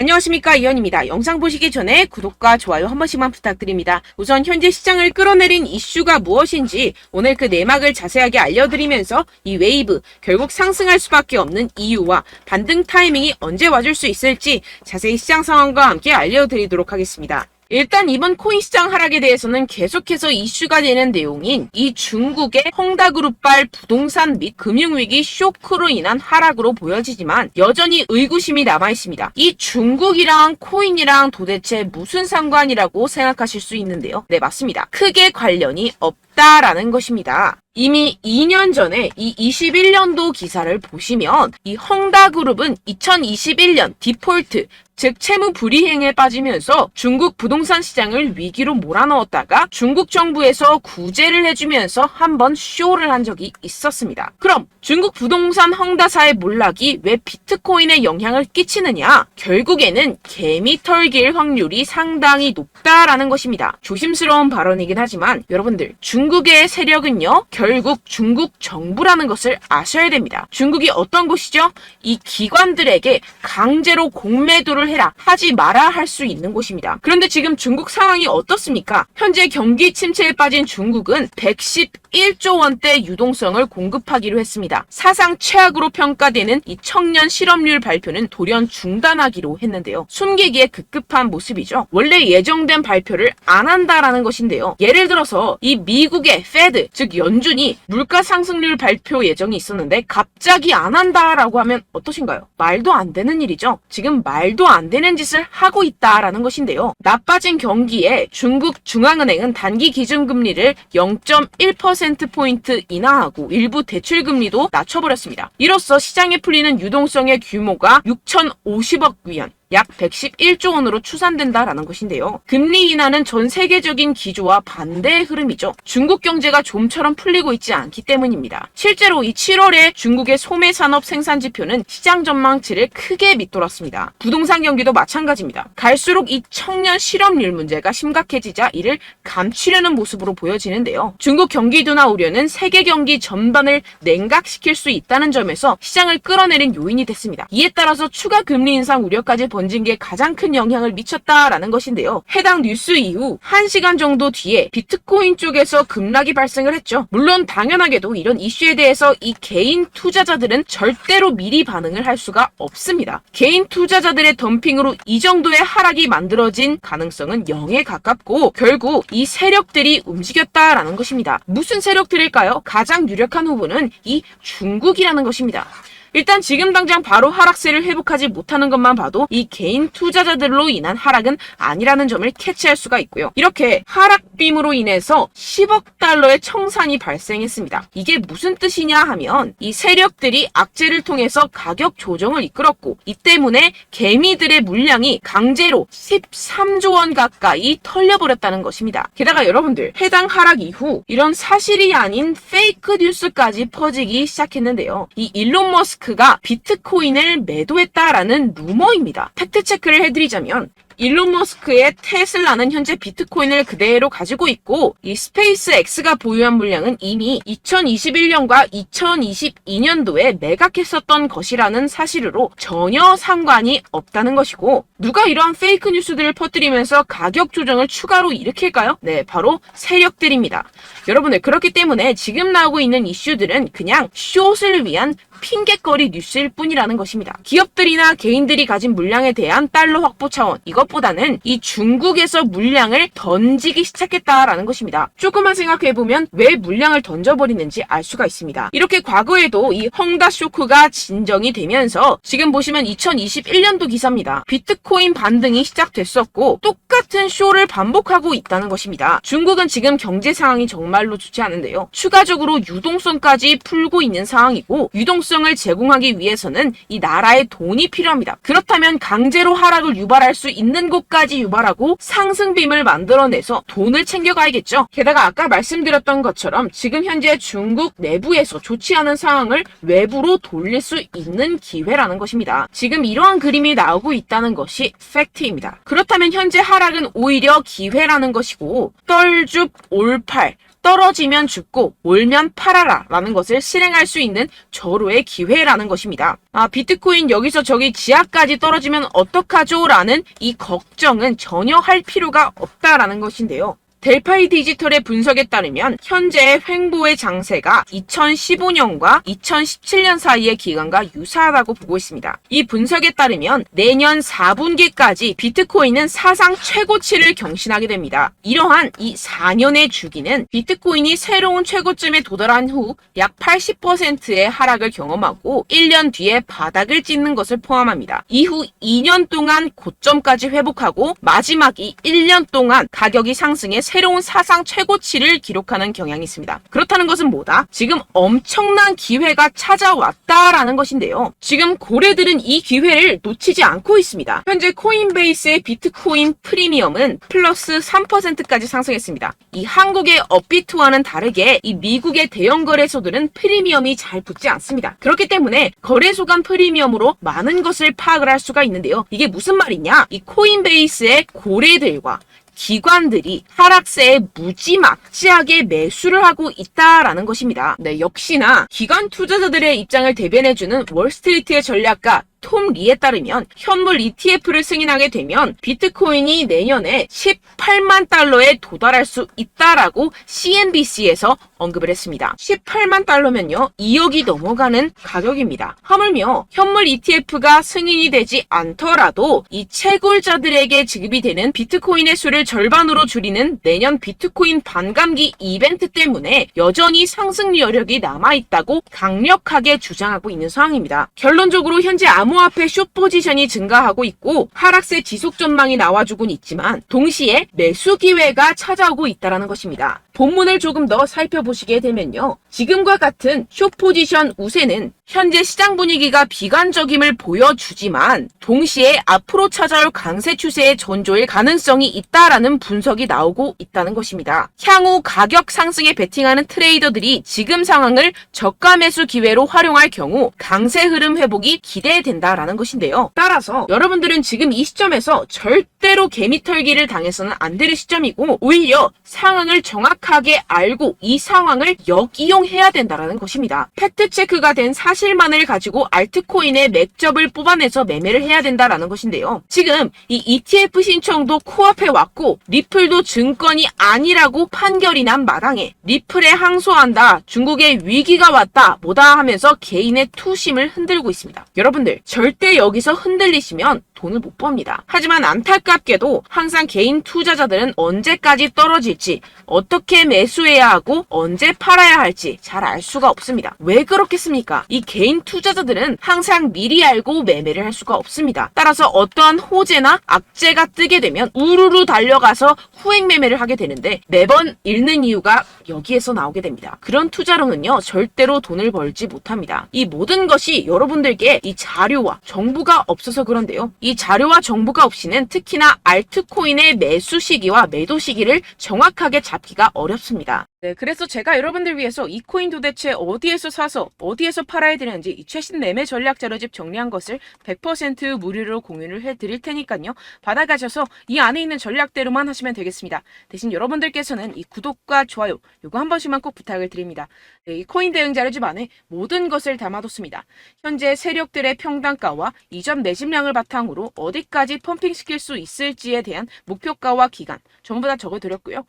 안녕하십니까, 이현입니다. 영상 보시기 전에 구독과 좋아요 한 번씩만 부탁드립니다. 우선 현재 시장을 끌어내린 이슈가 무엇인지 오늘 그 내막을 자세하게 알려드리면서 이 웨이브, 결국 상승할 수밖에 없는 이유와 반등 타이밍이 언제 와줄 수 있을지 자세히 시장 상황과 함께 알려드리도록 하겠습니다. 일단 이번 코인 시장 하락에 대해서는 계속해서 이슈가 되는 내용인 이 중국의 헝다그룹발 부동산 및 금융위기 쇼크로 인한 하락으로 보여지지만 여전히 의구심이 남아있습니다. 이 중국이랑 코인이랑 도대체 무슨 상관이라고 생각하실 수 있는데요. 네, 맞습니다. 크게 관련이 없다라는 것입니다. 이미 2년 전에 이 21년도 기사를 보시면 이 헝다그룹은 2021년 디폴트, 즉 채무 불이행에 빠지면서 중국 부동산 시장을 위기로 몰아넣었다가 중국 정부에서 구제를 해주면서 한번 쇼를 한 적이 있었습니다. 그럼 중국 부동산 헝다사의 몰락이 왜 비트코인에 영향을 끼치느냐? 결국에는 개미 털길 확률이 상당히 높다라는 것입니다. 조심스러운 발언이긴 하지만 여러분들, 중국의 세력은요, 결국 중국 정부라는 것을 아셔야 됩니다. 중국이 어떤 곳이죠? 이 기관들에게 강제로 공매도를 해라, 하지 마라 할 수 있는 곳입니다. 그런데 지금 중국 상황이 어떻습니까? 현재 경기 침체에 빠진 중국은 111조 원대 유동성을 공급하기로 했습니다. 사상 최악으로 평가되는 이 청년 실업률 발표는 돌연 중단하기로 했는데요. 숨기기에 급급한 모습이죠. 원래 예정된 발표를 안 한다라는 것인데요. 예를 들어서 이 미국의 페드, 즉 연준이 물가 상승률 발표 예정이 있었는데 갑자기 안 한다라고 하면 어떠신가요? 말도 안 되는 일이죠. 지금 말도 안 되는 짓을 하고 있다라는 것인데요. 나빠진 경기에 중국 중앙은행은 단기 기준금리를 0.1%포인트 인하하고 일부 대출금리도 낮춰버렸습니다. 이로써 시장에 풀리는 유동성의 규모가 6,050억 위안, 약 111조 원으로 추산된다라는 것인데요. 금리 인하는 전 세계적인 기조와 반대의 흐름이죠. 중국 경제가 좀처럼 풀리고 있지 않기 때문입니다. 실제로 이 7월에 중국의 소매 산업 생산 지표는 시장 전망치를 크게 밑돌았습니다. 부동산 경기도 마찬가지입니다. 갈수록 이 청년 실업률 문제가 심각해지자 이를 감추려는 모습으로 보여지는데요. 중국 경기 둔화 우려는 세계 경기 전반을 냉각시킬 수 있다는 점에서 시장을 끌어내린 요인이 됐습니다. 이에 따라서 추가 금리 인상 우려까지 번진 게 가장 큰 영향을 미쳤다라는 것인데요. 해당 뉴스 이후 1시간 정도 뒤에 비트코인 쪽에서 급락이 발생을 했죠. 물론 당연하게도 이런 이슈에 대해서 이 개인 투자자들은 절대로 미리 반응을 할 수가 없습니다. 개인 투자자들의 덤핑으로 이 정도의 하락이 만들어진 가능성은 0에 가깝고 결국 이 세력들이 움직였다라는 것입니다. 무슨 세력들일까요? 가장 유력한 후보는 이 중국이라는 것입니다. 일단 지금 당장 바로 하락세를 회복하지 못하는 것만 봐도 이 개인 투자자들로 인한 하락은 아니라는 점을 캐치할 수가 있고요. 이렇게 하락빔으로 인해서 10억 달러의 청산이 발생했습니다. 이게 무슨 뜻이냐 하면 이 세력들이 악재를 통해서 가격 조정을 이끌었고 이 때문에 개미들의 물량이 강제로 13조 원 가까이 털려버렸다는 것입니다. 게다가 여러분들, 해당 하락 이후 이런 사실이 아닌 페이크 뉴스까지 퍼지기 시작했는데요. 이 일론 머스크가 비트코인을 매도했다라는 루머입니다. 팩트체크를 해드리자면 일론 머스크의 테슬라는 현재 비트코인을 그대로 가지고 있고 이 스페이스X가 보유한 물량은 이미 2021년과 2022년도에 매각했었던 것이라는 사실로 전혀 상관이 없다는 것이고, 누가 이러한 페이크 뉴스들을 퍼뜨리면서 가격 조정을 추가로 일으킬까요? 네, 바로 세력들입니다. 여러분들, 그렇기 때문에 지금 나오고 있는 이슈들은 그냥 숏을 위한 핑계거리 뉴스일 뿐이라는 것입니다. 기업들이나 개인들이 가진 물량에 대한 달러 확보 차원, 이것보다는 이 중국에서 물량을 던지기 시작했다라는 것입니다. 조금만 생각해보면 왜 물량을 던져버리는지 알 수가 있습니다. 이렇게 과거에도 이 헝다 쇼크가 진정이 되면서 지금 보시면 2021년도 기사입니다. 비트코인 반등이 시작됐었고 똑같은 쇼를 반복하고 있다는 것입니다. 중국은 지금 경제 상황이 정말로 좋지 않은데요. 추가적으로 유동성까지 풀고 있는 상황이고, 유동성을 제공하기 위해서는 이 나라의 돈이 필요합니다. 그렇다면 강제로 하락을 유발할 수 있는 곳까지 유발하고 상승빔을 만들어내서 돈을 챙겨가야겠죠. 게다가 아까 말씀드렸던 것처럼 지금 현재 중국 내부에서 좋지 않은 상황을 외부로 돌릴 수 있는 기회라는 것입니다. 지금 이러한 그림이 나오고 있다는 것이 팩트입니다. 그렇다면 현재 하락은 오히려 기회라는 것이고, 떨줍 올팔, 떨어지면 죽고 올면 팔아라 라는 것을 실행할 수 있는 절호의 기회라는 것입니다. 비트코인 여기서 저기 지하까지 떨어지면 어떡하죠? 라는 이 걱정은 전혀 할 필요가 없다라는 것인데요. 델파이 디지털의 분석에 따르면 현재의 횡보의 장세가 2015년과 2017년 사이의 기간과 유사하다고 보고 있습니다. 이 분석에 따르면 내년 4분기까지 비트코인은 사상 최고치를 경신하게 됩니다. 이러한 이 4년의 주기는 비트코인이 새로운 최고점에 도달한 후 약 80%의 하락을 경험하고 1년 뒤에 바닥을 찍는 것을 포함합니다. 이후 2년 동안 고점까지 회복하고 마지막 이 1년 동안 가격이 상승해 새로운 사상 최고치를 기록하는 경향이 있습니다. 그렇다는 것은 뭐다? 지금 엄청난 기회가 찾아왔다라는 것인데요. 지금 고래들은 이 기회를 놓치지 않고 있습니다. 현재 코인베이스의 비트코인 프리미엄은 플러스 3%까지 상승했습니다. 이 한국의 업비트와는 다르게 이 미국의 대형 거래소들은 프리미엄이 잘 붙지 않습니다. 그렇기 때문에 거래소 간 프리미엄으로 많은 것을 파악을 할 수가 있는데요. 이게 무슨 말이냐? 이 코인베이스의 고래들과 기관들이 하락세에 무지막지하게 매수를 하고 있다라는 것입니다. 네, 역시나 기관 투자자들의 입장을 대변해주는 월스트리트의 전략가 톰 리에 따르면 현물 ETF를 승인하게 되면 비트코인이 내년에 18만 달러에 도달할 수 있다라고 CNBC에서 언급을 했습니다. 18만 달러면요 2억이 넘어가는 가격입니다. 하물며 현물 ETF가 승인이 되지 않더라도 이 채굴자들에게 지급이 되는 비트코인의 수를 절반으로 줄이는 내년 비트코인 반감기 이벤트 때문에 여전히 상승 여력이 남아있다고 강력하게 주장하고 있는 상황입니다. 결론적으로 현재 암호화폐 숏 포지션이 증가하고 있고 하락세 지속 전망이 나와주곤 있지만 동시에 매수 기회가 찾아오고 있다는 것입니다. 본문을 조금 더 살펴보시게 되면요. 지금과 같은 숏 포지션 우세는 현재 시장 분위기가 비관적임을 보여주지만 동시에 앞으로 찾아올 강세 추세의 전조일 가능성이 있다라는 분석이 나오고 있다는 것입니다. 향후 가격 상승에 베팅하는 트레이더들이 지금 상황을 저가 매수 기회로 활용할 경우 강세 흐름 회복이 기대된다라는 것인데요. 따라서 여러분들은 지금 이 시점에서 절대로 개미털기를 당해서는 안 될 시점이고 오히려 상황을 정확하게 알고 이 상황을 역이용해야 된다라는 것입니다. 팩트체크가 된 사실만을 가지고 알트코인의 맥접을 뽑아내서 매매를 해야 된다라는 것인데요. 지금 이 ETF 신청도 코앞에 왔고 리플도 증권이 아니라고 판결이 난 마당에 리플에 항소한다, 중국의 위기가 왔다, 뭐다 하면서 개인의 투심을 흔들고 있습니다. 여러분들 절대 여기서 흔들리시면 돈을 못 법니다. 하지만 안타깝게도 항상 개인 투자자들은 언제까지 떨어질지, 어떻게 매수해야 하고 언제 팔아야 할지 잘 알 수가 없습니다. 왜 그렇겠습니까? 이 개인 투자자들은 항상 미리 알고 매매를 할 수가 없습니다. 따라서 어떠한 호재나 악재가 뜨게 되면 우르르 달려가서 후행 매매를 하게 되는데 매번 잃는 이유가 여기에서 나오게 됩니다. 그런 투자로는요 절대로 돈을 벌지 못합니다. 이 모든 것이 여러분들께 이 자료와 정보가 없어서 그런데요. 이 자료와 정보가 없이는 특히나 알트코인의 매수 시기와 매도 시기를 정확하게 잡기가 어렵습니다. 네, 그래서 제가 여러분들 위해서 이 코인 도대체 어디에서 사서 어디에서 팔아야 되는지 이 최신 매매 전략 자료집 정리한 것을 100% 무료로 공유를 해드릴 테니까요. 받아가셔서 이 안에 있는 전략대로만 하시면 되겠습니다. 대신 여러분들께서는 이 구독과 좋아요 요거 한 번씩만 꼭 부탁을 드립니다. 네, 이 코인 대응 자료집 안에 모든 것을 담아뒀습니다. 현재 세력들의 평단가와 이전 매집량을 바탕으로 어디까지 펌핑시킬 수 있을지에 대한 목표가와 기간 전부 다 적어드렸고요.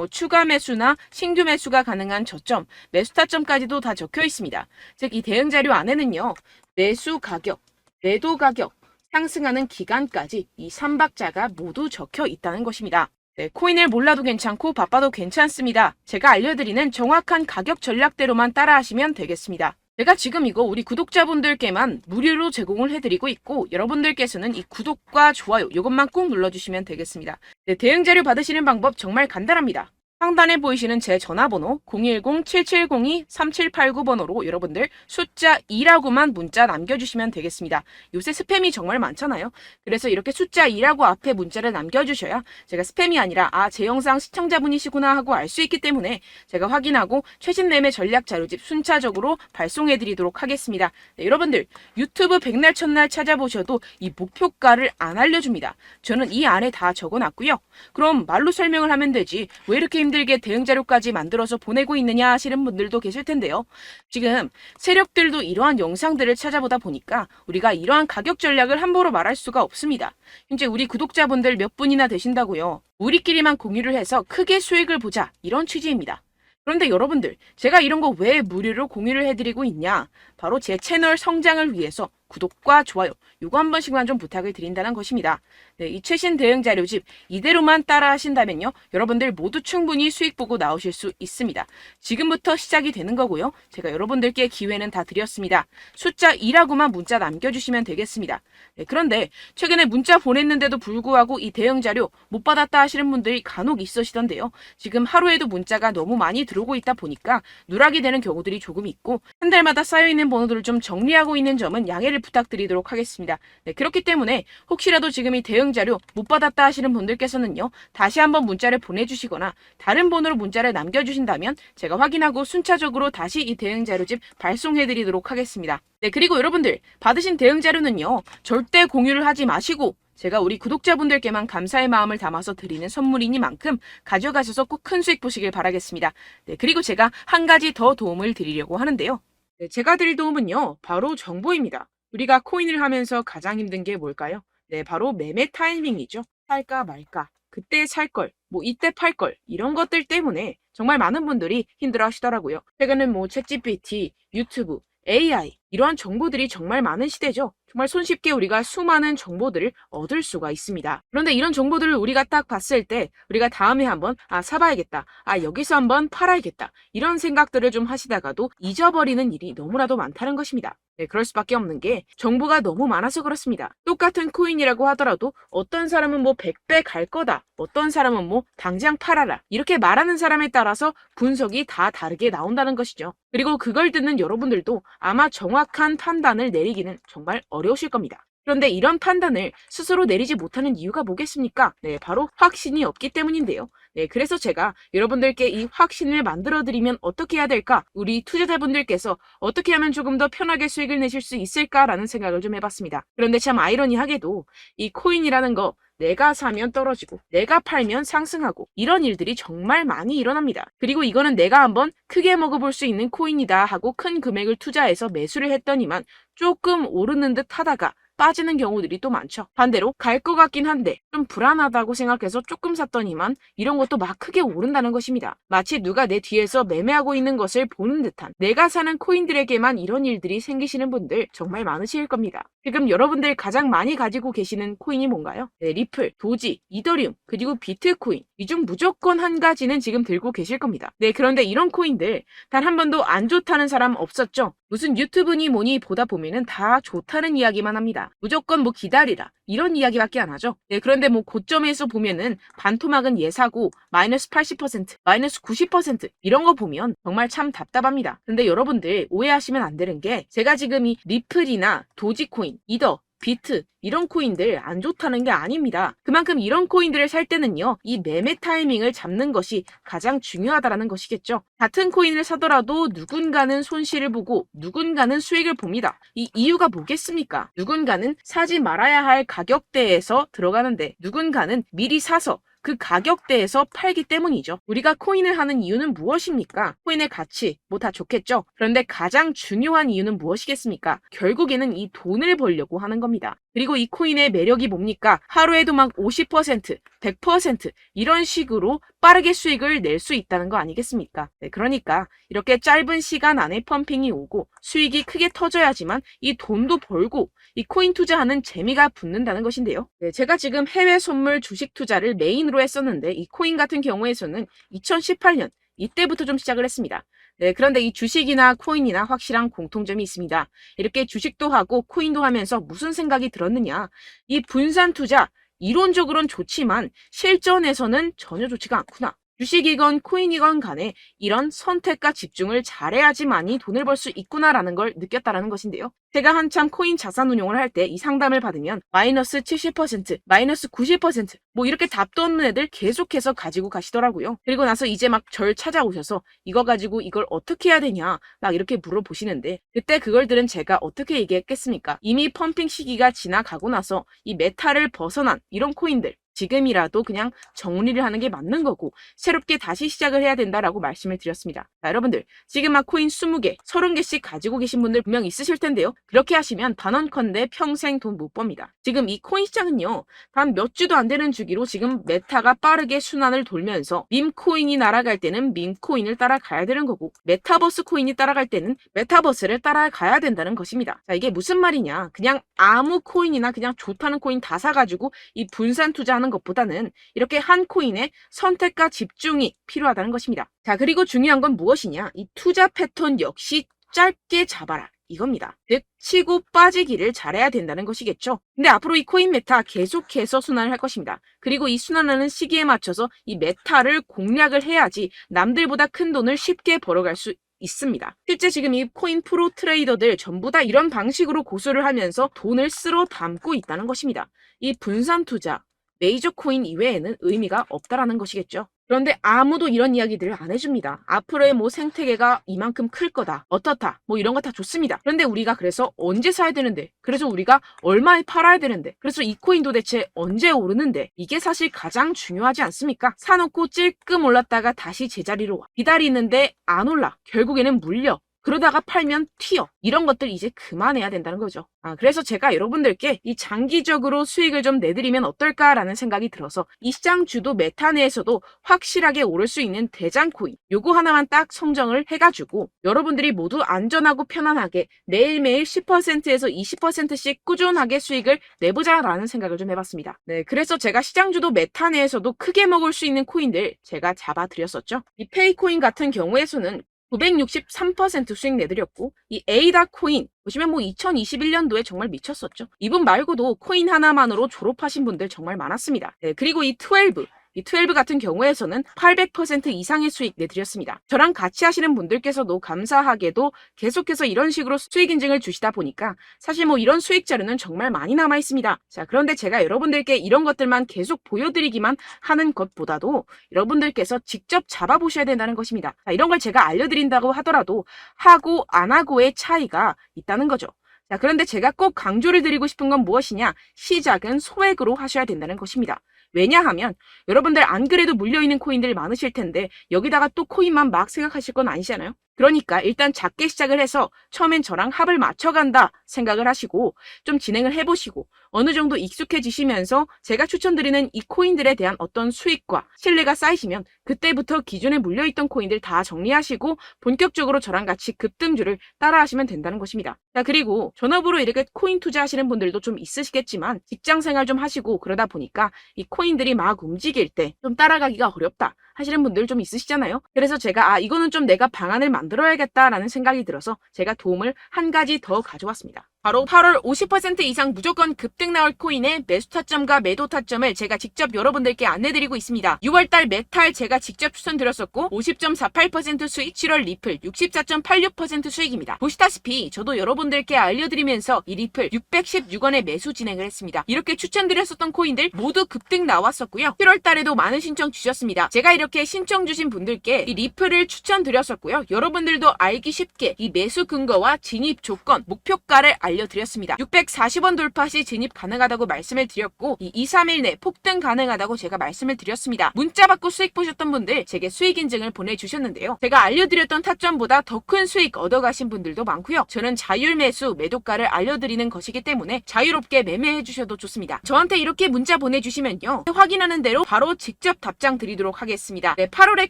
추가 매수나 신규 매수가 가능한 저점, 매수 타점까지도 다 적혀 있습니다. 즉 이 대응 자료 안에는요. 매수 가격, 매도 가격, 상승하는 기간까지 이 3박자가 모두 적혀 있다는 것입니다. 네, 코인을 몰라도 괜찮고 바빠도 괜찮습니다. 제가 알려드리는 정확한 가격 전략대로만 따라하시면 되겠습니다. 제가 지금 이거 우리 구독자분들께만 무료로 제공을 해드리고 있고 여러분들께서는 이 구독과 좋아요 이것만 꼭 눌러주시면 되겠습니다. 네, 대응 자료 받으시는 방법 정말 간단합니다. 상단에 보이시는 제 전화번호 010-7702-3789번호로 여러분들 숫자 2라고만 문자 남겨주시면 되겠습니다. 요새 스팸이 정말 많잖아요. 그래서 이렇게 숫자 2라고 앞에 문자를 남겨주셔야 제가 스팸이 아니라 제 영상 시청자분이시구나 하고 알 수 있기 때문에 제가 확인하고 최신 매매 전략 자료집 순차적으로 발송해드리도록 하겠습니다. 네, 여러분들 유튜브 백날 첫날 찾아보셔도 이 목표가를 안 알려줍니다. 저는 이 안에 다 적어놨고요. 그럼 말로 설명을 하면 되지 왜 이렇게 힘들게 힘들게 대응 자료까지 만들어서 보내고 있느냐 하시는 분들도 계실 텐데요. 지금 세력들도 이러한 영상들을 찾아보다 보니까 우리가 이러한 가격 전략을 함부로 말할 수가 없습니다. 현재 우리 구독자분들 몇 분이나 되신다고요. 우리끼리만 공유를 해서 크게 수익을 보자, 이런 취지입니다. 그런데 여러분들, 제가 이런 거 왜 무료로 공유를 해드리고 있냐? 바로 제 채널 성장을 위해서 구독과 좋아요, 요거 한 번씩만 좀 부탁을 드린다는 것입니다. 네, 이 최신 대응 자료집 이대로만 따라 하신다면요, 여러분들 모두 충분히 수익 보고 나오실 수 있습니다. 지금부터 시작이 되는 거고요. 제가 여러분들께 기회는 다 드렸습니다. 숫자 2라고만 문자 남겨주시면 되겠습니다. 네, 그런데 최근에 문자 보냈는데도 불구하고 이 대응 자료 못 받았다 하시는 분들이 간혹 있으시던데요. 지금 하루에도 문자가 너무 많이 들어오고 있다 보니까 누락이 되는 경우들이 조금 있고, 한 달마다 쌓여있는 번호들을 좀 정리하고 있는 점은 양해를 부탁드리도록 하겠습니다. 네, 그렇기 때문에 혹시라도 지금 이 대응 자료 못 받았다 하시는 분들께서는요, 다시 한번 문자를 보내주시거나 다른 번호로 문자를 남겨주신다면 제가 확인하고 순차적으로 다시 이 대응 자료집 발송해드리도록 하겠습니다. 네, 그리고 여러분들 받으신 대응 자료는요, 절대 공유를 하지 마시고 제가 우리 구독자분들께만 감사의 마음을 담아서 드리는 선물이니만큼 가져가셔서 꼭 큰 수익 보시길 바라겠습니다. 네, 그리고 제가 한 가지 더 도움을 드리려고 하는데요. 네, 제가 드릴 도움은요, 바로 정보입니다. 우리가 코인을 하면서 가장 힘든 게 뭘까요? 네, 바로 매매 타이밍이죠. 살까 말까, 그때 살 걸, 뭐 이때 팔 걸, 이런 것들 때문에 정말 많은 분들이 힘들어 하시더라고요. 최근은 뭐 챗GPT, 유튜브, AI, 이러한 정보들이 정말 많은 시대죠. 정말 손쉽게 우리가 수많은 정보들을 얻을 수가 있습니다. 그런데 이런 정보들을 우리가 딱 봤을 때 우리가 다음에 한번 사봐야겠다, 여기서 한번 팔아야겠다, 이런 생각들을 좀 하시다가도 잊어버리는 일이 너무나도 많다는 것입니다. 네, 그럴 수밖에 없는 게 정보가 너무 많아서 그렇습니다. 똑같은 코인이라고 하더라도 어떤 사람은 뭐 100배 갈 거다, 어떤 사람은 뭐 당장 팔아라, 이렇게 말하는 사람에 따라서 분석이 다 다르게 나온다는 것이죠. 그리고 그걸 듣는 여러분들도 아마 정확한 판단을 내리기는 정말 어려우실 겁니다. 그런데 이런 판단을 스스로 내리지 못하는 이유가 뭐겠습니까? 네, 바로 확신이 없기 때문인데요. 네, 그래서 제가 여러분들께 이 확신을 만들어드리면 어떻게 해야 될까? 우리 투자자분들께서 어떻게 하면 조금 더 편하게 수익을 내실 수 있을까라는 생각을 좀 해봤습니다. 그런데 참 아이러니하게도 이 코인이라는 거, 내가 사면 떨어지고 내가 팔면 상승하고, 이런 일들이 정말 많이 일어납니다. 그리고 이거는 내가 한번 크게 먹어볼 수 있는 코인이다 하고 큰 금액을 투자해서 매수를 했더니만 조금 오르는 듯 하다가 빠지는 경우들이 또 많죠. 반대로 갈 것 같긴 한데 좀 불안하다고 생각해서 조금 샀더니만 이런 것도 막 크게 오른다는 것입니다. 마치 누가 내 뒤에서 매매하고 있는 것을 보는 듯한, 내가 사는 코인들에게만 이런 일들이 생기시는 분들 정말 많으실 겁니다. 지금 여러분들 가장 많이 가지고 계시는 코인이 뭔가요? 네, 리플, 도지, 이더리움, 그리고 비트코인, 이 중 무조건 한 가지는 지금 들고 계실 겁니다. 네, 그런데 이런 코인들 단 한 번도 안 좋다는 사람 없었죠? 무슨 유튜브니 뭐니 보다 보면은 다 좋다는 이야기만 합니다. 무조건 뭐 기다리라, 이런 이야기밖에 안 하죠. 네, 그런데 뭐 고점에서 보면은 반토막은 예사고 마이너스 80%, 마이너스 90% 이런 거 보면 정말 참 답답합니다. 근데 여러분들 오해하시면 안 되는 게, 제가 지금 이 리플이나 도지코인, 이더, 비트, 이런 코인들 안 좋다는 게 아닙니다. 그만큼 이런 코인들을 살 때는요, 이 매매 타이밍을 잡는 것이 가장 중요하다는 것이겠죠. 같은 코인을 사더라도 누군가는 손실을 보고 누군가는 수익을 봅니다. 이 이유가 뭐겠습니까? 누군가는 사지 말아야 할 가격대에서 들어가는데 누군가는 미리 사서 그 가격대에서 팔기 때문이죠. 우리가 코인을 하는 이유는 무엇입니까? 코인의 가치, 뭐 다 좋겠죠. 그런데 가장 중요한 이유는 무엇이겠습니까? 결국에는 이 돈을 벌려고 하는 겁니다. 그리고 이 코인의 매력이 뭡니까? 하루에도 막 50%, 100% 이런 식으로 빠르게 수익을 낼 수 있다는 거 아니겠습니까? 네, 그러니까 이렇게 짧은 시간 안에 펌핑이 오고 수익이 크게 터져야지만 이 돈도 벌고 이 코인 투자하는 재미가 붙는다는 것인데요. 네, 제가 지금 해외 선물 주식 투자를 메인으로 했었는데 이 코인 같은 경우에서는 2018년 이때부터 좀 시작을 했습니다. 네, 그런데 이 주식이나 코인이나 확실한 공통점이 있습니다. 이렇게 주식도 하고 코인도 하면서 무슨 생각이 들었느냐? 이 분산 투자, 이론적으로는 좋지만 실전에서는 전혀 좋지가 않구나. 주식이건 코인이건 간에 이런 선택과 집중을 잘해야지만이 돈을 벌 수 있구나라는 걸 느꼈다라는 것인데요. 제가 한참 코인 자산 운용을 할 때 이 상담을 받으면 마이너스 70%, 마이너스 90% 뭐 이렇게 답도 없는 애들 계속해서 가지고 가시더라고요. 그리고 나서 이제 막 절 찾아오셔서 이거 가지고 이걸 어떻게 해야 되냐 막 이렇게 물어보시는데, 그때 그걸 들은 제가 어떻게 얘기했겠습니까? 이미 펌핑 시기가 지나가고 나서 이 메타를 벗어난 이런 코인들, 지금이라도 그냥 정리를 하는 게 맞는 거고 새롭게 다시 시작을 해야 된다라고 말씀을 드렸습니다. 자, 여러분들 지금 막 코인 20개, 30개씩 가지고 계신 분들 분명 있으실 텐데요. 그렇게 하시면 단언컨대 평생 돈 못 법니다. 지금 이 코인 시장은요. 단 몇 주도 안 되는 주기로 지금 메타가 빠르게 순환을 돌면서 밈코인이 날아갈 때는 밈코인을 따라가야 되는 거고 메타버스 코인이 따라갈 때는 메타버스를 따라가야 된다는 것입니다. 자, 이게 무슨 말이냐. 그냥 아무 코인이나 그냥 좋다는 코인 다 사가지고 이 분산 투자하는 것보다는 이렇게 한 코인에 선택과 집중이 필요하다는 것입니다. 자, 그리고 중요한 건 무엇이냐. 이 투자 패턴 역시 짧게 잡아라. 이겁니다. 즉 치고 빠지기를 잘해야 된다는 것이겠죠. 근데 앞으로 이 코인 메타 계속해서 순환을 할 것입니다. 그리고 이 순환하는 시기에 맞춰서 이 메타를 공략을 해야지 남들보다 큰 돈을 쉽게 벌어갈 수 있습니다. 실제 지금 이 코인 프로 트레이더들 전부 다 이런 방식으로 고수를 하면서 돈을 쓸어 담고 있다는 것입니다. 이 분산 투자, 메이저 코인 이외에는 의미가 없다라는 것이겠죠. 그런데 아무도 이런 이야기들을 안 해줍니다. 앞으로의 뭐 생태계가 이만큼 클 거다. 어떻다. 뭐 이런 거 다 좋습니다. 그런데 우리가 그래서 언제 사야 되는데? 그래서 우리가 얼마에 팔아야 되는데? 그래서 이 코인 도대체 언제 오르는데? 이게 사실 가장 중요하지 않습니까? 사놓고 찔끔 올랐다가 다시 제자리로 와. 기다리는데 안 올라. 결국에는 물려. 그러다가 팔면 튀어. 이런 것들 이제 그만해야 된다는 거죠. 그래서 제가 여러분들께 이 장기적으로 수익을 좀 내드리면 어떨까라는 생각이 들어서 이 시장 주도 메타 내에서도 확실하게 오를 수 있는 대장 코인 요거 하나만 딱 선정을 해가지고 여러분들이 모두 안전하고 편안하게 매일매일 10%에서 20%씩 꾸준하게 수익을 내보자라는 생각을 좀 해봤습니다. 네, 그래서 제가 시장 주도 메타 내에서도 크게 먹을 수 있는 코인들 제가 잡아드렸었죠. 이 페이코인 같은 경우에서는 963% 수익 내드렸고 이 에이다 코인 보시면 뭐 2021년도에 정말 미쳤었죠. 이분 말고도 코인 하나만으로 졸업하신 분들 정말 많았습니다. 네, 그리고 이 12 같은 경우에서는 800% 이상의 수익 내드렸습니다. 저랑 같이 하시는 분들께서도 감사하게도 계속해서 이런 식으로 수익 인증을 주시다 보니까 사실 뭐 이런 수익 자료는 정말 많이 남아 있습니다. 자, 그런데 제가 여러분들께 이런 것들만 계속 보여드리기만 하는 것보다도 여러분들께서 직접 잡아보셔야 된다는 것입니다. 자, 이런 걸 제가 알려드린다고 하더라도 하고 안 하고의 차이가 있다는 거죠. 자, 그런데 제가 꼭 강조를 드리고 싶은 건 무엇이냐? 시작은 소액으로 하셔야 된다는 것입니다. 왜냐하면 여러분들 안 그래도 물려있는 코인들 많으실 텐데 여기다가 또 코인만 막 생각하실 건 아니잖아요. 그러니까 일단 작게 시작을 해서 처음엔 저랑 합을 맞춰간다 생각을 하시고 좀 진행을 해보시고 어느 정도 익숙해지시면서 제가 추천드리는 이 코인들에 대한 어떤 수익과 신뢰가 쌓이시면 그때부터 기존에 물려있던 코인들 다 정리하시고 본격적으로 저랑 같이 급등주를 따라하시면 된다는 것입니다. 자, 그리고 전업으로 이렇게 코인 투자하시는 분들도 좀 있으시겠지만 직장생활 좀 하시고 그러다 보니까 이 코인들이 막 움직일 때 좀 따라가기가 어렵다 하시는 분들 좀 있으시잖아요. 그래서 제가 이거는 좀 내가 방안을 만들어야겠다라는 생각이 들어서 제가 도움을 한 가지 더 가져왔습니다. 바로 8월 50% 이상 무조건 급등 나올 코인의 매수 타점과 매도 타점을 제가 직접 여러분들께 안내드리고 있습니다. 6월달 메탈 제가 직접 추천드렸었고 50.48% 수익, 7월 리플 64.86% 수익입니다. 보시다시피 저도 여러분들께 알려드리면서 이 리플 616원에 매수 진행을 했습니다. 이렇게 추천드렸었던 코인들 모두 급등 나왔었고요. 7월달에도 많은 신청 주셨습니다. 제가 이렇게 신청 주신 분들께 이 리플을 추천드렸었고요. 여러분들도 알기 쉽게 이 매수 근거와 진입 조건, 목표가를 알려드렸습니다. 640원 돌파 시 진입 가능하다고 말씀을 드렸고 이 2, 3일 내 폭등 가능하다고 제가 말씀을 드렸습니다. 문자 받고 수익 보셨던 분들 제게 수익 인증을 보내주셨는데요. 제가 알려드렸던 타점보다 더 큰 수익 얻어가신 분들도 많고요. 저는 자율 매수 매도가를 알려드리는 것이기 때문에 자유롭게 매매해 주셔도 좋습니다. 저한테 이렇게 문자 보내주시면요. 확인하는 대로 바로 직접 답장 드리도록 하겠습니다. 네, 8월의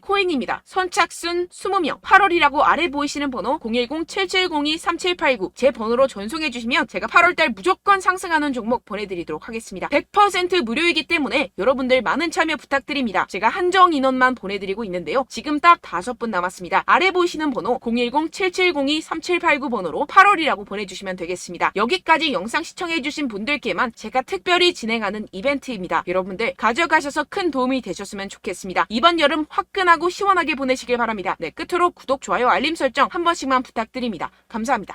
코인입니다. 선착순 20명 8월이라고 아래 보이시는 번호 010-7702-3789 제 번호로 전송해 주시면 제가 8월달 무조건 상승하는 종목 보내드리도록 하겠습니다. 100% 무료이기 때문에 여러분들 많은 참여 부탁드립니다. 제가 한정 인원만 보내드리고 있는데요. 지금 딱 5분 남았습니다. 아래 보이시는 번호 010-7702-3789 번호로 8월이라고 보내주시면 되겠습니다. 여기까지 영상 시청해주신 분들께만 제가 특별히 진행하는 이벤트입니다. 여러분들 가져가셔서 큰 도움이 되셨으면 좋겠습니다. 이번 여름 화끈하고 시원하게 보내시길 바랍니다. 네, 끝으로 구독, 좋아요, 알림 설정 한 번씩만 부탁드립니다. 감사합니다.